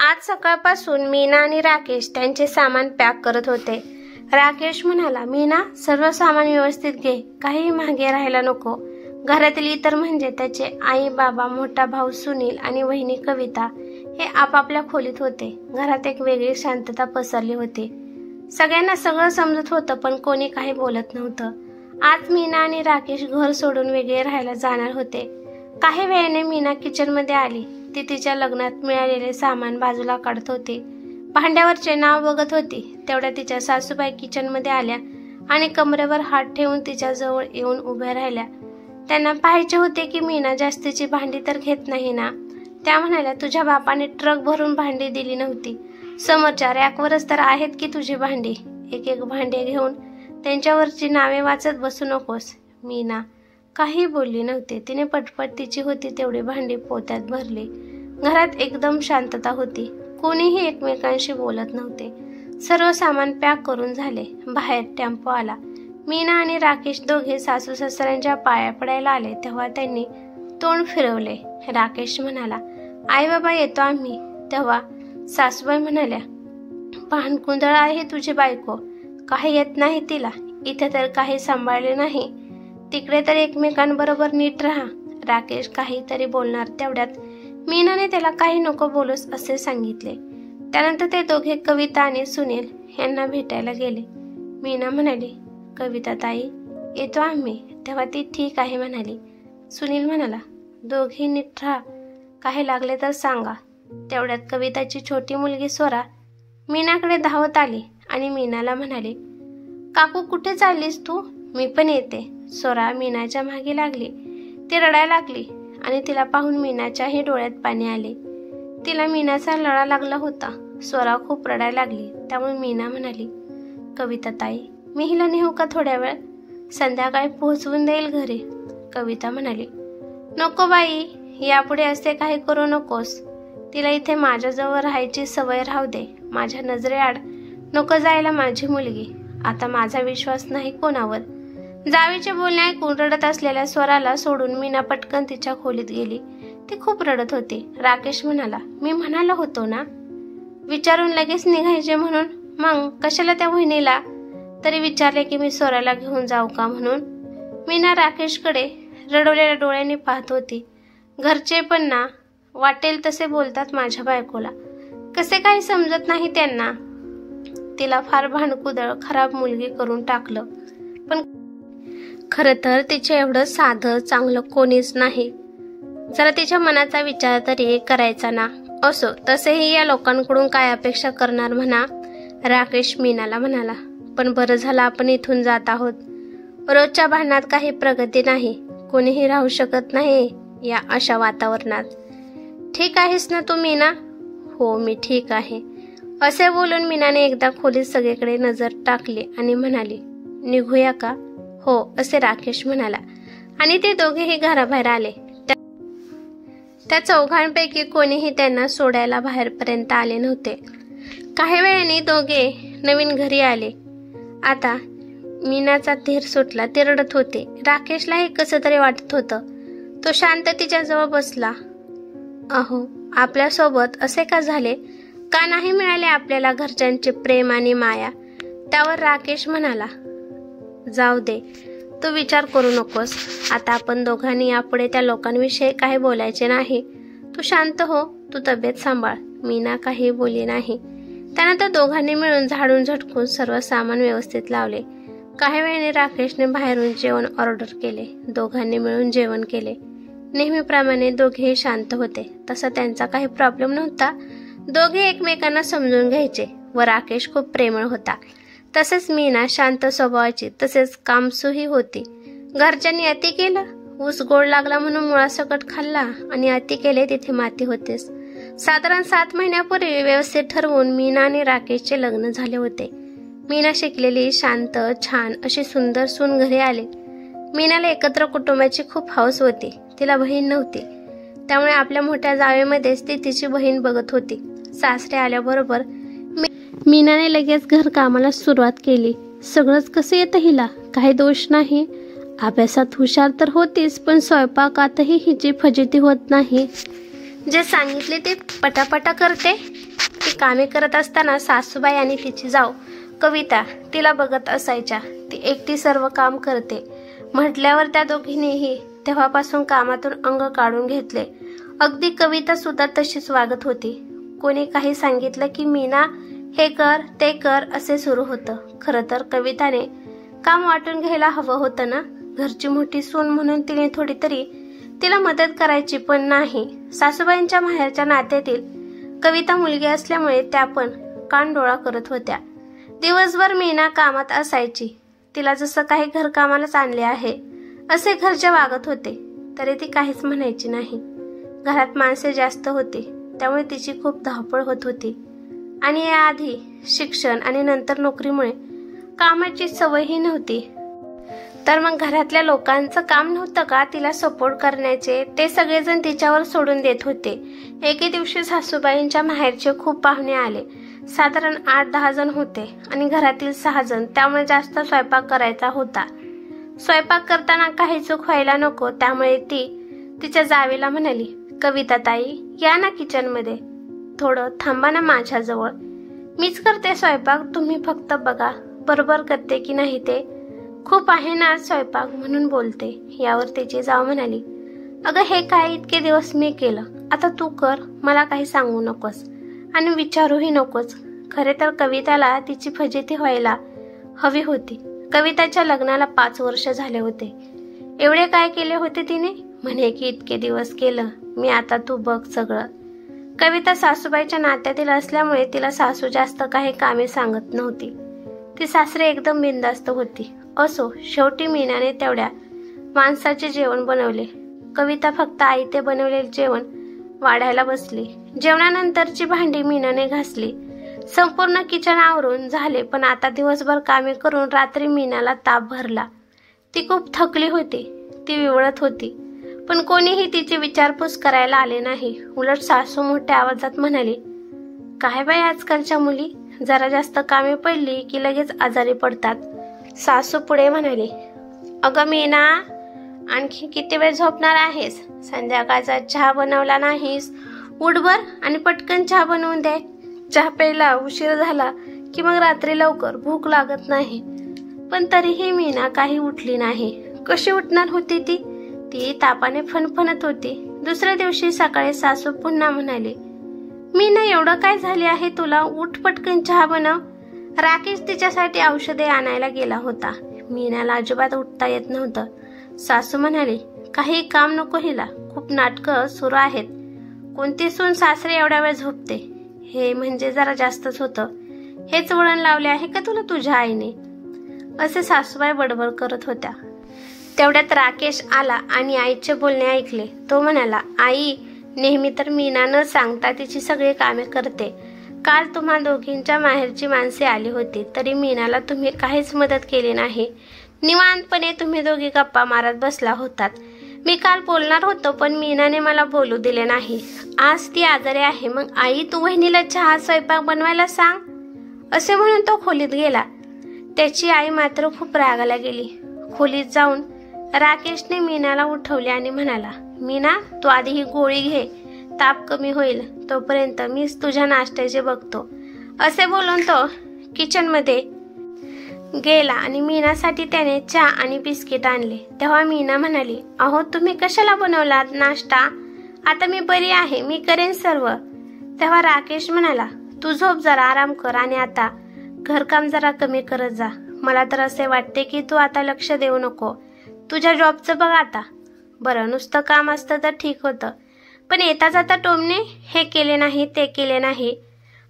आज सकाळपासून मीना आणि राकेश त्यांचे सामान पॅक करत होते। राकेश म्हणाला, मीना सर्व सामान व्यवस्थित घे, काही मागे राहायला नको। घरातील इतर म्हणजे त्याचे आई बाबा, मोठा भाऊ सुनील आणि वहिनी कविता हे आपापल्या खोलीत होते। घरात एक वेगळी शांतता पसरली होती। सगळ्यांना सगळं समजत होतं, पण कोणी काही बोलत नव्हतं। आज मीना आणि राकेश घर सोडून वेगळे राहायला जाणार होते। काही वेळाने मीना किचनमध्ये आली। ती तिच्या लग्नात मिळालेले सामान बाजूला काढत होती, भांड्यावरचे नाव बघत होती। तेवढ्या तिच्या सासूबाई किचनमध्ये आल्या आणि कमरेवर हात ठेवून तिच्या जवळ येऊन उभ्या राहिल्या। त्यांना पाहायचे होते की मीना जास्तीची भांडी तर घेत नाही ना। त्या म्हणाल्या, तुझ्या बापाने ट्रक भरून भांडी दिली नव्हती, समोरच्या रॅकवरच तर आहेत की तुझी भांडी। एक एक भांडे घेऊन त्यांच्यावरची नावे वाचत बसू नकोस। मीना काही बोलली नव्हती। तिने पटपट तिची होती तेवढी भांडी पोत्यात भरली। घरात एकदम शांतता होती। कोणीही एकमेकांशी बोलत नव्हते। सर्व सामान पॅक करून झाले। बाहेर टेम्पो आला। मीना आणि राकेश दोघे सासू सासऱ्यांच्या पाया पडायला आले तेव्हा त्यांनी तोंड फिरवले। राकेश म्हणाला, आई बाबा येतो आम्ही। तेव्हा सासूबाई म्हणाल्या, भांडकुदळ आहे तुझी बायको, काही येत नाही तिला। इथे तर काही सांभाळले नाही, तिकडे तर एकमेकांबरोबर नीट राहा। राकेश काहीतरी बोलणार तेवढ्यात मीनाने त्याला काही नको बोलूस असे सांगितले। त्यानंतर ते दोघे कविता आणि सुनील यांना भेटायला गेले। मीना म्हणाली, कविता ताई येतो आम्ही। तेव्हा ती ठीक आहे म्हणाली। सुनील म्हणाला, दोघे नीट राहा, काही लागले तर सांगा। तेवढ्यात कविताची छोटी मुलगी स्वरा मीनाकडे धावत आली आणि मीनाला म्हणाली, काकू कुठे चाललीस तू? मी पण येते। स्वरा मीनाच्या मागे लागली। ती रडायला लागली आणि तिला पाहून मीनाच्याही डोळ्यात पाणी आले। तिला मीनाचा लळा लागला होता। स्वरा खूप रडायला लागली। त्यामुळे मीना म्हणाली, कविता ताई मी हिला नेऊ का थोड्या वेळ? संध्याकाळी पोहोचवून देईल घरी। कविता म्हणाली, नको बाई, यापुढे असे काही करू नकोस। तिला इथे माझ्याजवळ राहायची सवय राहू दे। माझ्या नजरेआड नको जायला माझी मुलगी। आता माझा विश्वास नाही कोणावर। जावीचे बोलणे ऐकून रडत असलेल्या स्वराला सोडून मीना पटकन तिच्या खोलीत गेली। ती खूप रडत होती। राकेश म्हणाला, मी म्हणालो होतो ना विचारून लगेच निघायचे म्हणून, मग कशाला त्या बहिणीला तरी विचारले की मी स्वराला घेऊन जाऊ का म्हणून। मीना राकेशकडे रडवलेल्या डोळ्यांनी पाहत होती। घरचे पण ना वाटेल तसे बोलतात माझ्या बायकोला, कसे काही समजत नाही त्यांना। तिला फार भांडकुदळ खराब मुलगी करून टाकलं, पण खरं तर तिचे एवढं साधं चांगलं कोणीच नाही। जरा तिच्या मनाचा विचार तरी करायचा ना। असो, तसेही या लोकांकडून काय अपेक्षा करणार म्हणा। राकेश मीनाला म्हणाला, पण बरं झालं आपण इथून जात आहोत। रोजच्या भांडणात काही प्रगती नाही, कोणीही राहू शकत नाही या अशा वातावरणात। ठीक आहेस ना तू मीना? हो मी ठीक आहे, असे बोलून मीनाने एकदा खोलीत सगळीकडे नजर टाकली आणि म्हणाली, निघूया का? हो असे राकेश म्हणाला आणि ते दोघेही घराबाहेर आले। त्या चौघांपैकी कोणीही त्यांना सोडायला बाहेरपर्यंत आले नव्हते। काही वेळाने दोघे नवीन घरी आले। आता मीनाचा धीर सुटला। ती रडत होती। राकेशलाही कसं तरी वाटत होतं। तो शांत तिच्या जवळ बसला। अहो आपल्यासोबत असे का झाले? का नाही मिळाले आपल्याला घरच्यांचे प्रेम आणि माया? त्यावर राकेश म्हणाला, जाऊ दे, तू विचार करू नकोस। आता आपण दोघांनी यापुढे त्या लोकांविषयी काही बोलायचे नाही। तू शांत हो, तू तब्येत सांभाळ। मीना काही बोलली नाही। त्यानंतर दोघांनी मिळून झाडून झटकून सर्व सामान व्यवस्थित लावले। काही वेळाने राकेशने बाहेरून जेवण ऑर्डर केले। दोघांनी मिळून जेवण केले। नेहमीप्रमाणे दोघेही शांत होते। तसा त्यांचा काही प्रॉब्लेम नव्हता। दोघे एकमेकांना समजून घ्यायचे व राकेश खूप प्रेमळ होता। तसेच मीना शांत स्वभावाची, तसेच कामसूही होती। घरच्यांनी अति केलं, ऊस गोड लागला म्हणून मुळासकट खाल्ला आणि अति केले तिथे माती होतेच। साधारण 7 महिन्यापूर्वी व्यवस्थित ठरवून मीना आणि राकेशचे लग्न झाले होते। मीना शिकलेली, शांत, छान अशी सुंदर सून घरी आली। मीनाला एकत्र कुटुंबाची खूप हौस होती। तिला बहीण नव्हती, त्यामुळे आपल्या मोठ्या जावेमध्येच ती तिची बहीण बघत होती। सासरे आल्याबरोबर मीनाने लगेच घरकामाला सुरुवात केली। सगळंच कसं येतं हिला, काही दोष नाही। अभ्यासात हुशार तर होतीच, पण स्वयंपाकातही हिची फजिती होत नाही। जे सांगितले ते पटापटा करते। ती कामे करत असताना सासूबाई आणि तिची जाऊ कविता तिला बघत असायच्या. ती एकटी सर्व काम करते म्हटल्यावर त्या दोघींनीही तेव्हापासून कामातून अंग काढून घेतले. अगदी कविता सुद्धा तशीच वागत होती. कोणी काही सांगितलं की मीना हे कर ते कर असे सुरू होतं. खरं तर कविताने काम वाटून घ्यायला हवं होतं ना. घरची मोठी सून म्हणून तिने थोडी तरी तिला मदत करायची, पण नाही. सासूबाईंच्या माहेरच्या नात्यातील कविता मुलगी असल्यामुळे त्या पण कानडोळा करत होत्या. दिवसभर मीना कामात असायची. तिला जसं काही घरकामालाच आणले आहे असे घरचे वागत होते, तरी ती काहीच म्हणायची नाही. घरात माणसे जास्त होती त्यामुळे तिची खूप धावपळ होत होती आणि याआधी शिक्षण आणि नंतर नोकरीमुळे कामाची सवयही नव्हती. तर मग घरातल्या लोकांचं काम नव्हतं का तिला सपोर्ट करण्याचे? ते सगळेजण तिच्यावर सोडून देत होते. एके दिवशी सासूबाईंच्या माहेरचे खूप पाहुणे आले. साधारण 8-10 जण होते आणि घरातील 6 जण, त्यामुळे जास्त स्वयंपाक करायचा होता. स्वयंपाक करताना काही चूक व्हायला नको, त्यामुळे ती तिच्या जावेला म्हणाली, कविता ताई या ना किचनमध्ये, थोडं थांबा ना माझ्याजवळ, मीच करते स्वयंपाक, तुम्ही फक्त बघा बरोबर करते की नाही ते. खूप आहे ना स्वयंपाक म्हणून बोलते. यावर तिची जाव म्हणाली, अगं हे काय इतके दिवस मी केलं, आता तू कर, मला काही सांगू नकोस आणि विचारूही नकोस. खरे तर कविताला तिची फजिती व्हायला हवी होती. कविताच्या लग्नाला 5 वर्ष झाले होते. एवढे काय केले होते तिने? म्हणे की इतके दिवस केलं मी, आता तू बघ सगळं. कविता सासूबाईच्या नात्यातील असल्यामुळे तिला सासू जास्त काही कामे सांगत नव्हती. ती सासरे एकदम बिनधास्त होती. असो, शेवटी मीनाने तेवढ्या माणसाचे जेवण बनवले. कविता फक्त आई ते बनवलेले जेवण वाढायला बसली. जेवणानंतरची भांडी मीनाने घासली. संपूर्ण किचन आवरून झाले, पण आता दिवसभर कामे करून रात्री मीनाला ताप भरला. ती खूप थकली होती. ती विवळत होती, पण कोणीही तिची विचारपूस करायला आले नाही. उलट सासू मोठ्या आवाजात म्हणाली, काय बाई आजकालच्या मुली, जरा जास्त कामे पडली की लगेच आजारी पडतात. सासू पुढे म्हणाली, अगं मीना, आणखी किती वेळ झोपणार आहेस? संध्याकाळचा चहा बनवला नाहीस, उठभर आणि पटकन चहा बनवून दे. चहा प्यायला उशीर झाला की मग रात्री लवकर भूक लागत नाही. पण तरीही मीना काही उठली नाही. कशी उठणार होती ती? ती तापाने फणफणत होती. दुसऱ्या दिवशी सकाळी सासू पुन्हा म्हणाली, मीना एवढं काय झाले आहे तुला, उठ पटकन चहा बनव. राकेश तिच्यासाठी औषधे आणायला गेला होता. मीनाला अजिबात उठता येत नव्हतं. सासू म्हणाली, काही काम नको हिला, खूप नाटकं सुरू आहेत. कोणती सून सासरे एवढ्या वेळ झोपते? हे म्हणजे जरा जास्तच होतं. हेच वळण लावले आहे का तुला तुझ्या आईने? असे सासूबाई बडबड करत होत्या. तेवढ्यात राकेश आला आणि आईचे बोलणे ऐकले. तो म्हणाला, आई नेहमी तर मीना न सांगता तिची सगळी कामे करते. काल तुम्हा दोघींच्या माहेरची माणसे आली होती, तरी मीनाला तुम्ही काहीच मदत केली नाही. निवांतपणे तुम्ही दोघी गप्पा मारत बसला होतात. मी काल बोलणार होतो, पण मीनाने मला बोलू दिले नाही. आज ती आजारी आहे, मग आई तू वहिनीला चहा स्वयंपाक बनवायला सांग, असे म्हणून तो खोलीत गेला. त्याची आई मात्र खूप रागाला गेली. खोलीत जाऊन राकेशने मीनाला उठवले आणि म्हणाला, मीना तू आधी ही गोळी घे, ताप कमी होईल, तोपर्यंत मीच तुझ्या नाश्त्याचे बघतो. असे बोलून तो किचनमध्ये गेला आणि मीनासाठी त्याने चहा आणि बिस्किट आणले. तेव्हा मीना म्हणाली, अहो तुम्ही कशाला बनवलात नाश्ता? आता मी बरी आहे, मी करेन सर्व. तेव्हा राकेश म्हणाला, तू झोप जरा, आराम कर आणि आता घरकाम जरा कमी करत जा. मला तर असे वाटते की तू आता लक्ष देऊ नको. तुझ्या जॉबचं बघ आता. बरं, नुसतं काम असतं तर ठीक होतं, पण येता जाता टोमणे, हे केले नाही ते केले नाही,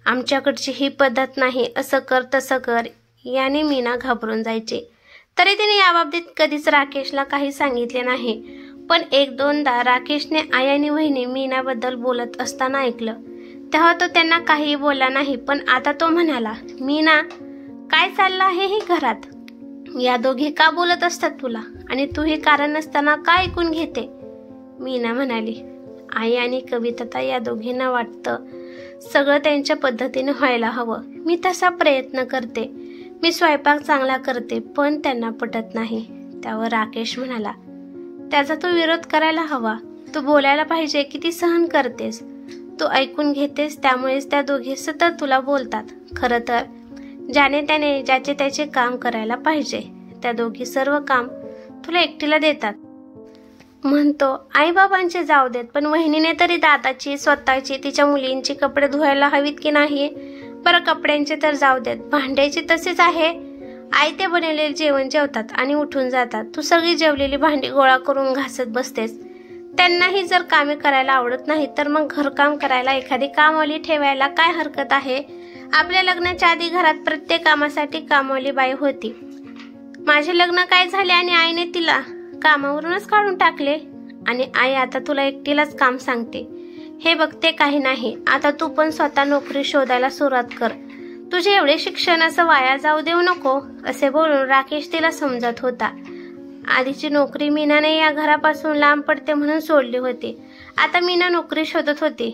आमच्याकडची ही पद्धत नाही, असं कर तसं कर, याने मीना घाबरून जायचे. तरी तिने याबाबतीत कधीच राकेशला काही सांगितले नाही. पण 1-2दा राकेशने आई आणि वहिनी मीनाबद्दल बोलत असताना ऐकलं. तेव्हा तो त्यांना काही बोलला नाही. पण आता तो म्हणाला, मीना काय चाललं आहे हे घरात? या दोघी का बोलत असतात तुला, आणि तू हे कारण नसताना का ऐकून घेते? मीना म्हणाली, आई आणि कविता या दोघींना वाटतं सगळं त्यांच्या पद्धतीने व्हायला हवं. मी तसा प्रयत्न करते, मी स्वयंपाक चांगला करते, पण त्यांना पटत नाही. त्यावर राकेश म्हणाला, त्याचा तू विरोध करायला हवा, तू बोलायला पाहिजे, किती सहन करतेस? तू ऐकून घेतेस, त्यामुळेच त्या दोघी सतत तुला बोलतात. खरं तर ज्याने त्याने ज्याचे त्याचे काम करायला पाहिजे, त्या दोघी सर्व काम तुला एकटीला देतात. म्हणतो आईबाबांचे जाऊ देत, पण वहिनीने तरी दादाची, स्वतःची, तिच्या मुलींची कपडे धुवायला हवीत की नाही? बरं, कपड्यांचे तर जाऊ देत, भांड्याचे तसेच आहे. आई ते बनवलेले जेवण जेवतात आणि उठून जातात. तू सगळी जेवलेली भांडी गोळा करून घासत बसतेस. त्यांनाही जर कामे करायला आवडत नाही तर मग घरकाम करायला एखादी कामवाली ठेवायला काय हरकत आहे? आपल्या लग्नाच्या आधी घरात प्रत्येक कामासाठी कामवाली बाई होती. माझे लग्न काय झाले आणि आईने तिला कामावरूनच काढून टाकले आणि आई आता तुला एकटीलाच काम सांगते. हे बघते काही नाही, आता तू पण स्वतः नोकरी शोधायला सुरुवात कर. तुझे एवढे शिक्षण असं वाया जाऊ देऊ नको, असे बोलून राकेश तिला समजत होता. आधीची नोकरी मीनाने या घरापासून लांब पडते म्हणून सोडली होती. आता मीना नोकरी शोधत होती.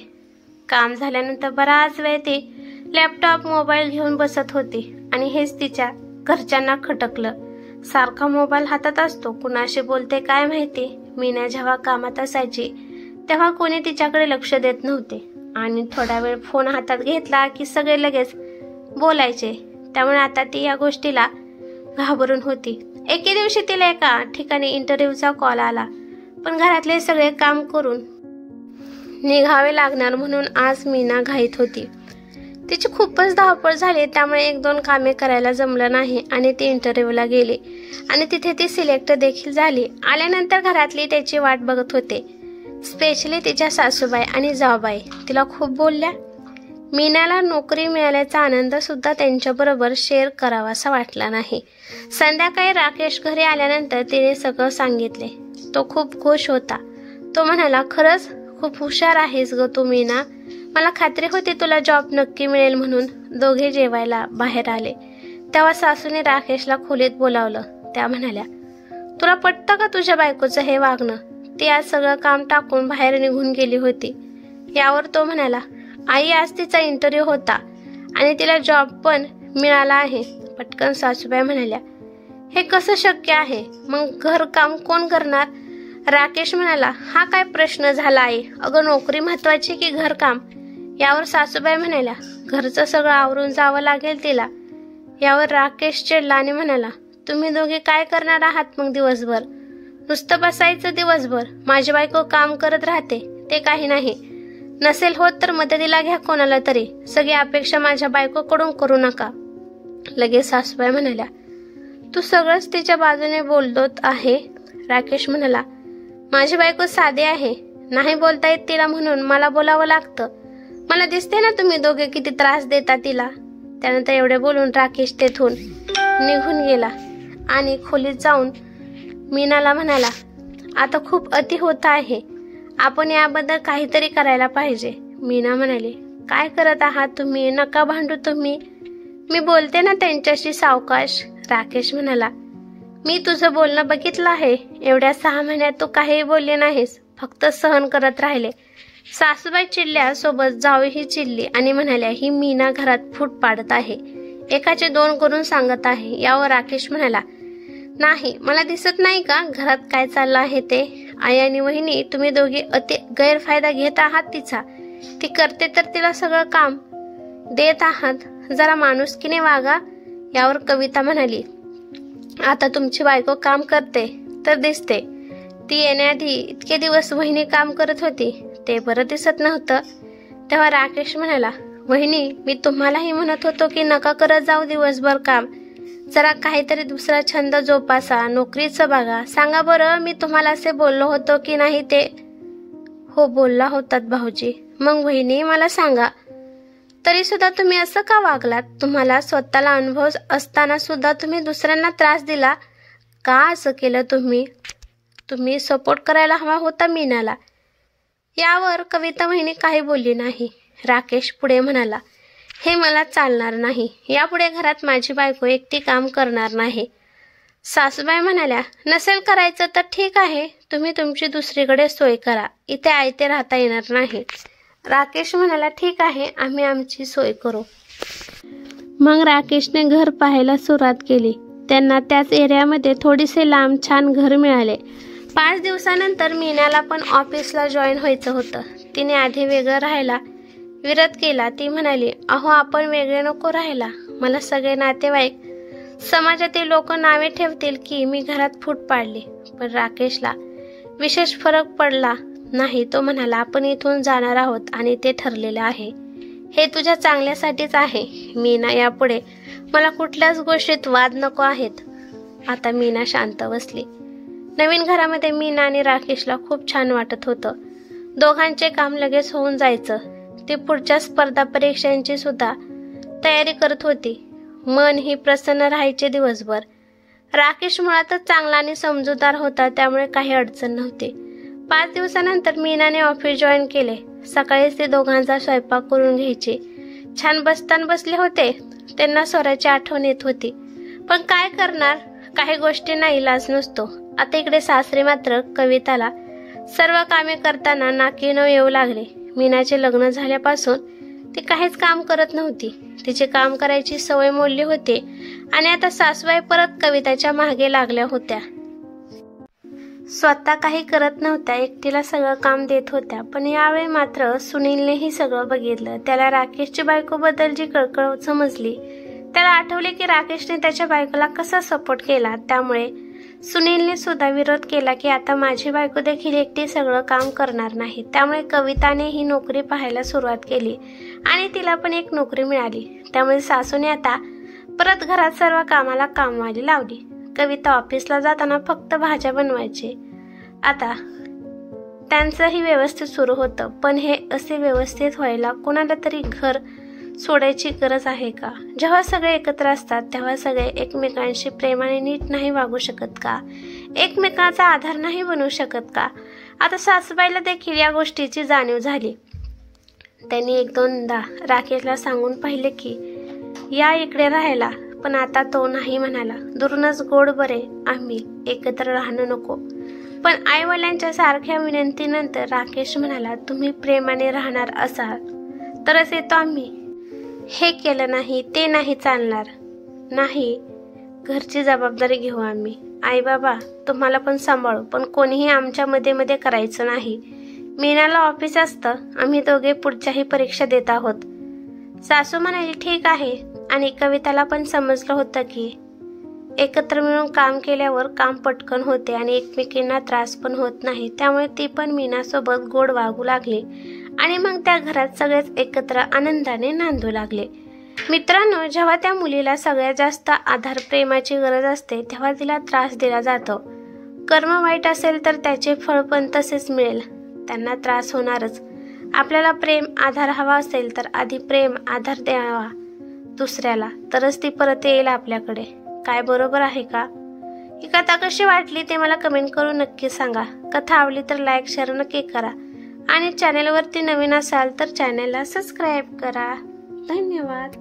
काम झाल्यानंतर बराच वेळ ती लॅपटॉप, मोबाईल घेऊन बसत होती आणि हेच तिच्या घरच्यांना खटकलं. सारखा मोबाईल हातात असतो, कुणाशी बोलते काय माहिती. मीना जेव्हा कामात असायची तेव्हा कोणी तिच्याकडे लक्ष देत नव्हते आणि थोडा वेळ फोन हातात घेतला की सगळे लगेच बोलायचे. त्यामुळे आता ती या गोष्टीला घाबरून होती. एके दिवशी तिला एका ठिकाणी इंटरव्ह्यूचा कॉल आला, पण घरातले सगळे काम करून निघावे लागणार म्हणून आज मीना घाईत होती. तिची खूपच धावपळ झाली, त्यामुळे 1-2 कामे करायला जमलं नाही आणि ती इंटरव्ह्यूला गेली आणि तिथे ती सिलेक्ट देखील झाली. आल्यानंतर घरातली त्याची वाट बघत होते. स्पेशली तिच्या सासूबाई आणि जाऊबाई तिला खूप बोलल्या. मीनाला नोकरी मिळाल्याचा आनंद सुद्धा त्यांच्याबरोबर शेअर करावासा वाटला नाही. संध्याकाळी राकेश घरी आल्यानंतर तिने सगळं सांगितले. तो खूप खुश होता. तो म्हणाला, खरंच खूप हुशार आहेस ग तू मीना. मला खात्री होती तुला जॉब नक्की मिळेल म्हणून. दोघे जेवायला बाहेर आले तेव्हा सासूने राकेशला खोलीत बोलावलं. त्या म्हणाल्या, तुला पटतं का तुझ्या बायकोचं हे वागणं? ती आज सगळं काम टाकून बाहेर निघून गेली होती. यावर तो म्हणाला, आई आज तिचा इंटरव्ह्यू होता आणि तिला जॉब पण मिळाला आहे. पटकन सासूबाई म्हणाल्या, हे कसं शक्य आहे? मग घरकाम कोण करणार? राकेश म्हणाला, हा काय प्रश्न झाला आई? अगं नोकरी महत्वाची की घरकाम? यावर सासूबाई म्हणाल्या, घरचं सगळं आवरून जावं लागेल तिला. यावर राकेश चिडला आणि म्हणाला, तुम्ही दोघे काय करणार आहात मग दिवसभर? नुसतं बसायचं दिवसभर? माझी बायको काम करत राहते ते काही नाही. नसेल होत तर मदतीला घ्या कोणाला तरी. सगळी अपेक्षा माझ्या बायकोकडून करू नका. लगेच सासूबाई म्हणाल्या, तू सगळंच तिच्या बाजूने बोलत आहे. राकेश म्हणाला, माझी बायको साधी आहे, नाही बोलता येत तिला म्हणून मला बोलावं लागतं. मला दिसते ना तुम्ही दोघे किती त्रास देता तिला. त्यानंतर एवढे बोलून राकेश तेथून निघून गेला आणि खोलीत जाऊन मीनाला म्हणाला, आता खूप अति होत आहे, आपण याबद्दल काहीतरी करायला पाहिजे. मीना म्हणाली, काय करत आहात तुम्ही? नका भांडू तुम्ही, मी बोलते ना त्यांच्याशी सावकाश. राकेश म्हणाला, मी तुझं बोलणं बघितलं आहे. एवढ्या 6 महिन्यात तू काही बोलले नाहीस, फक्त सहन करत राहिले. सासूबाई चिडल्या, सोबत जाऊही चिडली आणि म्हणाल्या, ही मीना घरात फूट पाडत आहे, एकाचे 2 करून सांगत आहे. यावर राकेश म्हणाला, नाही मला दिसत नाही का घरात काय चाललं आहे ते? आई आणि वहिनी तुम्ही दोघे अति गैरफायदा घेत आहात तिचा. ती करते तर तिला सगळं काम देत आहात, जरा माणुसकीने वागा. यावर कविता म्हणाली, आता तुमची बायको काम करते तर दिसते. ती येण्याआधी इतके दिवस वहिनी काम करत होती ते बरं दिसत नव्हतं. तेव्हा राकेश म्हणाला, वहिनी मी तुम्हालाही म्हणत होतो की नका करत जाऊ दिवसभर काम, जरा काहीतरी दुसरा छंद जोपासा, नोकरीचं बघा. सांगा बरं, मी तुम्हाला असे बोललो होतो की नाही ते? हो बोलला होतात भाऊजी. मग वहिनी मला सांगा, तरी सुद्धा तुम्ही असं का वागलात? तुम्हाला स्वतःला अनुभव असताना सुद्धा तुम्ही दुसऱ्यांना त्रास दिला का? असं केलं तुम्ही सपोर्ट करायला हवा होता मीनाला. यावर कविता वहिनी काही बोलली नाही. राकेश पुढे म्हणाला, हे मला चालणार नाही, यापुढे घरात माझी बायको एकटी काम करणार नाही. सासूबाई म्हणाल्या, नसेल करायचं तर ठीक आहे, तुम्ही तुमची दुसरीकडे सोय करा, इथे आयते राहता येणार नाही. राकेश म्हणाला, ठीक आहे, आम्ही आमची सोय करू. मग राकेशने घर पाहायला सुरुवात केली. त्यांना त्याच एरियामध्ये थोडेसे लांब छान घर मिळाले. 5 दिवसानंतर मीनाला पण ऑफिसला जॉईन व्हायचं होतं. तिने आधी वेगळं राहायला विरोध केला. ती म्हणाली, अहो आपण वेगळे नको राहायला. मला सगळे नातेवाईक, समाजातील लोक नावे ठेवतील की मी घरात फूट पाडली. पण राकेशला विशेष फरक पडला नाही. तो म्हणाला, आपण इथून जाणार आहोत आणि ते ठरलेलं आहे. हे तुझ्या चांगल्यासाठीच आहे मीना. यापुढे मला कुठल्याच गोष्टीत वाद नको आहेत. आता मीना शांत बसली. नवीन घरामध्ये मीना आणि राकेशला खूप छान वाटत होतं. दोघांचे काम लगेच होऊन जायचं. ती पुढच्या स्पर्धा परीक्षांची सुद्धा तयारी करत होती. मन ही प्रसन्न राहायचे दिवसभर. राकेश मुळातच चांगला आणि समजूतदार होता, त्यामुळे काही अडचण नव्हती. 5 दिवसानंतर मीनाने ऑफिस जॉईन केले. सकाळीच ते दोघांचा स्वयंपाक करून घ्यायचे. छान बसताना बसले होते. त्यांना स्वराची आठवण येत होती. पण काय करणार, काही गोष्टींना इलाज नसतो. आता इकडे सासरे मात्र कविताला सर्व कामे करताना नाकी नऊ येऊ लागले. मीनाचे लग्न झाल्यापासून ती काहीच काम करत नव्हती. तिचे काम करायची सवय मोडली होती आणि आता सासूबाई परत कविताच्या मागे लागल्या होत्या. स्वतः काही करत नव्हत्या, एकटीला सगळं काम देत होत्या. पण यावेळी मात्र सुनीलनेही सगळं बघितलं. त्याला राकेशची बायकोबद्दलची कळकळ समजली. त्याला आठवले की राकेशने त्याच्या बायकोला कसा सपोर्ट केला. त्यामुळे सुनीलने सुद्धा विरोध केला की आता माझी बायको देखील एकटी सगळं काम करणार नाही. त्यामुळे कविताने ही नोकरी पाहायला सुरुवात केली आणि तिला पण एक नोकरी मिळाली. त्यामुळे सासूने आता परत घरात सर्व कामाला कामवाली लावली. कविता ऑफिसला जाताना फक्त भाज्या बनवायची. आता त्यांचंही व्यवस्थित सुरू होतं. पण हे असे व्यवस्थित व्हायला कोणाला तरी घर सोडायची गरज आहे का? जेव्हा सगळे एकत्र असतात तेव्हा सगळे एकमेकांशी प्रेमाने नीट नाही वागू शकत का? एकमेकांचा आधार नाही बनू शकत का? आता सासूबाईला देखील या गोष्टीची जाणीव झाली. त्यांनी 1-2दा राकेशला सांगून पाहिले की या इकडे राहायला, पण आता तो नाही म्हणाला. दुरूनच गोड बरे, आम्ही एकत्र राहणं नको. पण आईवडिलांच्या सारख्या विनंतीनंतर राकेश म्हणाला, तुम्ही प्रेमाने राहणार असाल तरच येतो आम्ही. हे केलं नाही ते नाही चालणार. नाही, घरची जबाबदारी घेऊ आम्ही. आई बाबा तुम्हाला पण सांभाळू, पण कोणीही आमच्या मध्ये करायचं नाही. मीनाला ऑफिस असतं, आम्ही दोघे पुढच्याही परीक्षा देत आहोत. सासू म्हणाली, ठीक आहे. आणि कविताला पण समजलं होतं की एकत्र मिळून काम केल्यावर काम पटकन होते आणि एकमेकींना त्रास पण होत नाही. त्यामुळे ती पण मीनासोबत गोड वागू लागली आणि मग त्या घरात सगळेच एकत्र आनंदाने नांदू लागले. मित्रांनो, जेव्हा त्या मुलीला सगळ्यात जास्त आधार प्रेमाची गरज असते तेव्हा तिला त्रास दिला जातो. कर्म वाईट असेल तर त्याचे फळ पण तसेच मिळेल. त्यांना त्रास होणारच. आपल्याला प्रेम आधार हवा असेल तर आधी प्रेम आधार द्यावा दुसऱ्याला, तरच ती परत येईल आपल्याकडे. काय बरोबर आहे का? ही कथा कशी वाटली ते मला कमेंट करून नक्की सांगा. कथा आवडली तर लाईक शेअर नक्की करा आणि चॅनलवरती नवीन असाल तर चॅनलला सबस्क्राईब करा. धन्यवाद.